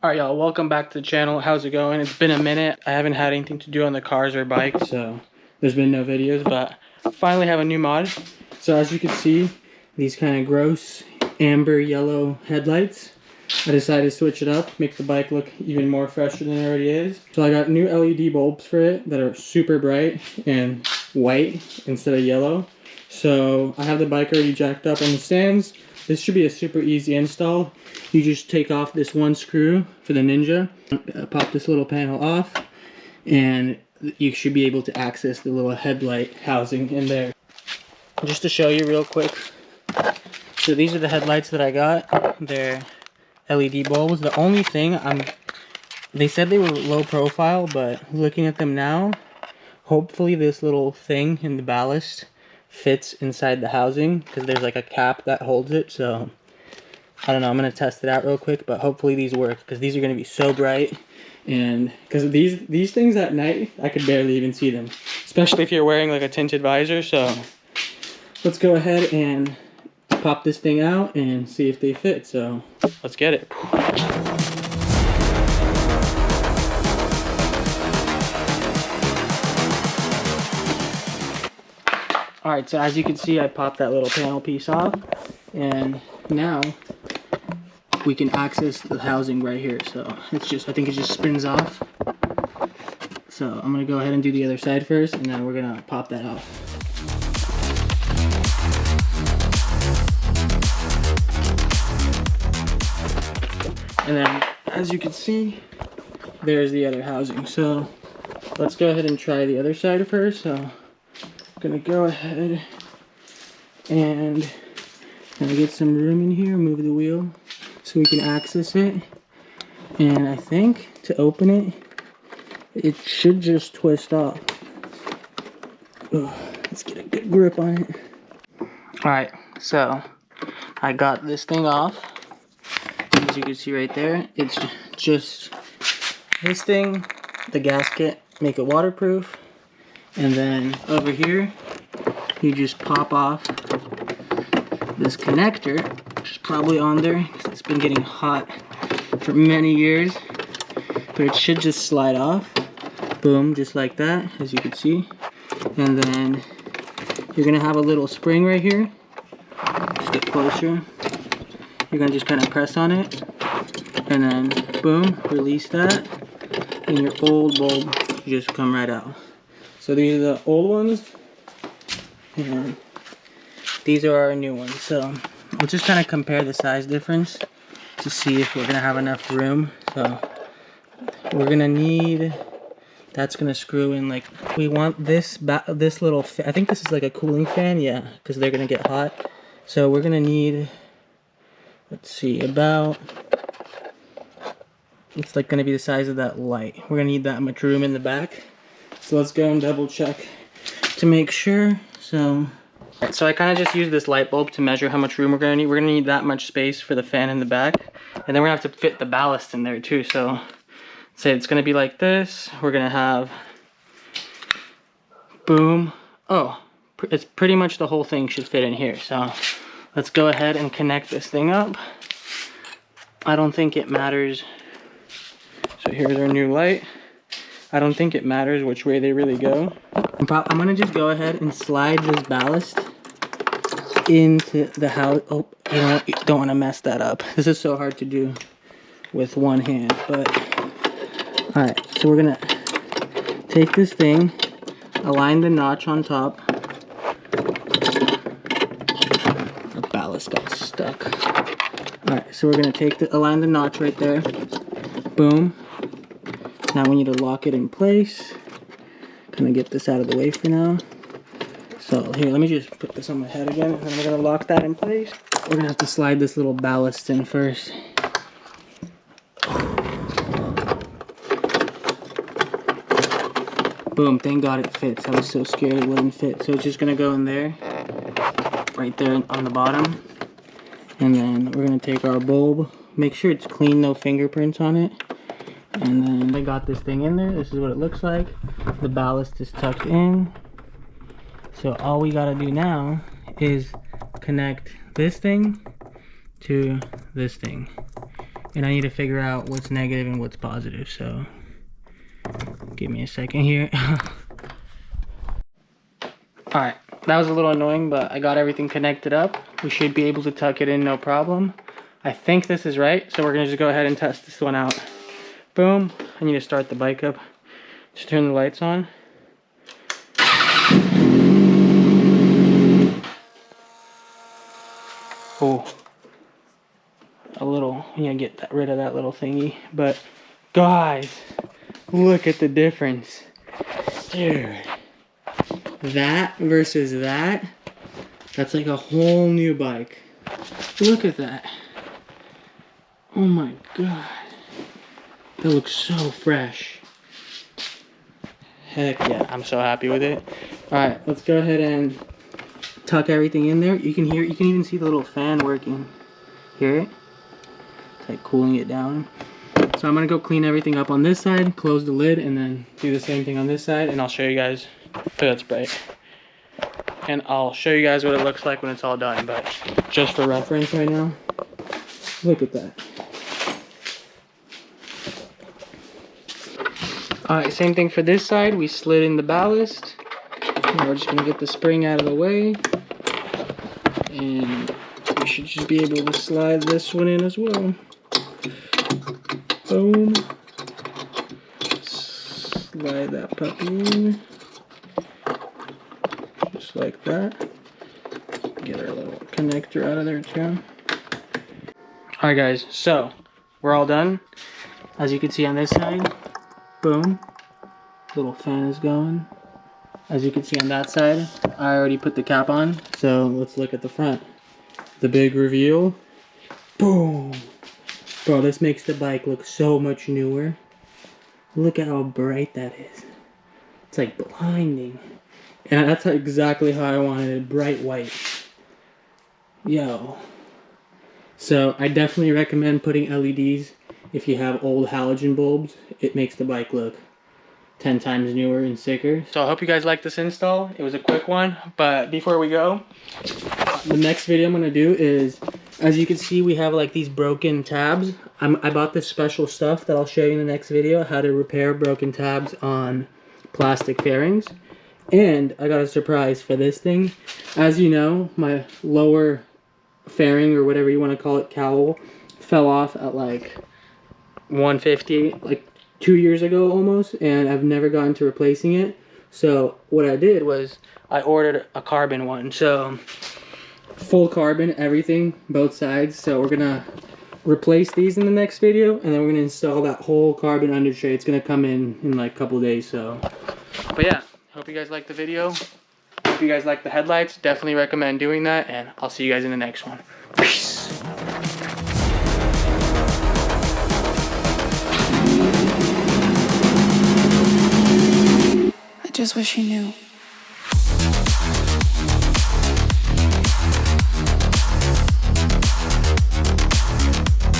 Alright y'all, welcome back to the channel. How's it going? It's been a minute. I haven't had anything to do on the cars or bikes, so there's been no videos, but I finally have a new mod. So as you can see, these kind of gross amber yellow headlights. I decided to switch it up, make the bike look even more fresher than it already is. So I got new LED bulbs for it that are super bright and white instead of yellow. So I have the bike already jacked up on the stands. This should be a super easy install. You just take off this one screw for the Ninja, pop this little panel off, and you should be able to access the little headlight housing in there. Just to show you real quick, so these are the headlights that I got. They're LED bulbs. The only thing, they said they were low profile, but looking at them now, hopefully this little thing in the ballast fits inside the housing, because there's like a cap that holds it. So I don't know, I'm gonna test it out real quick, but hopefully these work, because these are gonna be so bright. And because these things at night, I could barely even see them, especially if you're wearing like a tinted visor. So let's go ahead and pop this thing out and see if they fit. So let's get it. Alright, so as you can see, I popped that little panel piece off, and now we can access the housing right here. So it's just, I think it just spins off. So I'm gonna go ahead and do the other side first, and then we're gonna pop that off. And then, as you can see, there's the other housing. So let's go ahead and try the other side first. So I'm gonna go ahead and get some room in here, move the wheel so we can access it. And I think to open it, it should just twist off. Let's get a good grip on it. Alright, so I got this thing off. As you can see right there, it's just this thing, the gasket, make it waterproof. And then over here, you just pop off this connector, which is probably on there because it's been getting hot for many years. But it should just slide off. Boom, just like that, as you can see. And then you're gonna have a little spring right here. Just get closer. You're gonna just kind of press on it, and then boom, release that, and your old bulb just come right out. So these are the old ones, and these are our new ones. So we'll just kind of compare the size difference to see if we're gonna have enough room. So we're gonna need, that's gonna screw in, like, we want this little, I think this is like a cooling fan, yeah, because they're gonna get hot. So we're gonna need, let's see, about, it's like gonna be the size of that light. We're gonna need that much room in the back. So let's go and double check to make sure. So I kind of just used this light bulb to measure how much room we're gonna need. We're gonna need that much space for the fan in the back, and then we're gonna have to fit the ballast in there too. So say it's gonna be like this. We're gonna have, boom. Oh, it's pretty much the whole thing should fit in here. So let's go ahead and connect this thing up. I don't think it matters. So here's our new light. I don't think it matters which way they really go. I'm gonna just go ahead and slide this ballast into the house. Oh, you know what? You don't wanna mess that up. This is so hard to do with one hand, but all right, so we're gonna take this thing, align the notch on top. The ballast got stuck. All right, so we're gonna align the notch right there. Boom. Now we need to lock it in place. Kind of get this out of the way for now. So here, let me just put this on my head again, and then we're gonna lock that in place. We're gonna have to slide this little ballast in first. Boom, thank God it fits. I was so scared it wouldn't fit. So it's just gonna go in there, right there on the bottom. And then we're gonna take our bulb, make sure it's clean, no fingerprints on it. And then I got this thing in there. This is what it looks like. The ballast is tucked in. So all we gotta do now is connect this thing to this thing. and I need to figure out what's negative and what's positive, so give me a second here. Alright, that was a little annoying, but I got everything connected up. We should be able to tuck it in no problem. I think this is right, so we're gonna just go ahead and test this one out. Boom. I need to start the bike up. Just turn the lights on. Oh, a little, get rid of that little thingy. But guys, look at the difference. Dude, that versus that, that's like a whole new bike. Look at that. Oh my god. That looks so fresh. Heck yeah, I'm so happy with it. Alright, let's go ahead and tuck everything in there. You can even see the little fan working. Hear it? It's like cooling it down. So I'm gonna go clean everything up on this side, close the lid, and then do the same thing on this side, and I'll show you guys. That's bright. And I'll show you guys what it looks like when it's all done, but just for reference right now, look at that. Alright, same thing for this side. We slid in the ballast. Now we're just going to get the spring out of the way. And we should just be able to slide this one in as well. Boom. Slide that puppy in. Just like that. Get our little connector out of there too. Alright guys, so we're all done. As you can see on this side, boom, little fan is going. As you can see on that side, I already put the cap on, so let's look at the front. The big reveal, boom. Bro, this makes the bike look so much newer. Look at how bright that is. It's like blinding. And that's exactly how I wanted it, bright white. Yo. So I definitely recommend putting LEDs. If you have old halogen bulbs, it makes the bike look 10 times newer and sicker. So I hope you guys liked this install. It was a quick one, but before we go, the next video I'm gonna do is, as you can see, we have like these broken tabs. I bought this special stuff that I'll show you in the next video, how to repair broken tabs on plastic fairings. And I got a surprise for this thing. As you know, my lower fairing, or whatever you want to call it, cowl, fell off at like 150 like 2 years ago almost, and I've never gotten to replacing it. So what I did was I ordered a carbon one, so full carbon, everything, both sides. So we're gonna replace these in the next video, and then we're gonna install that whole carbon under tray. It's gonna come in like a couple of days. So, but yeah, hope you guys liked the video. If you guys like the headlights, definitely recommend doing that, and I'll see you guys in the next one. Peace. Just wish he knew.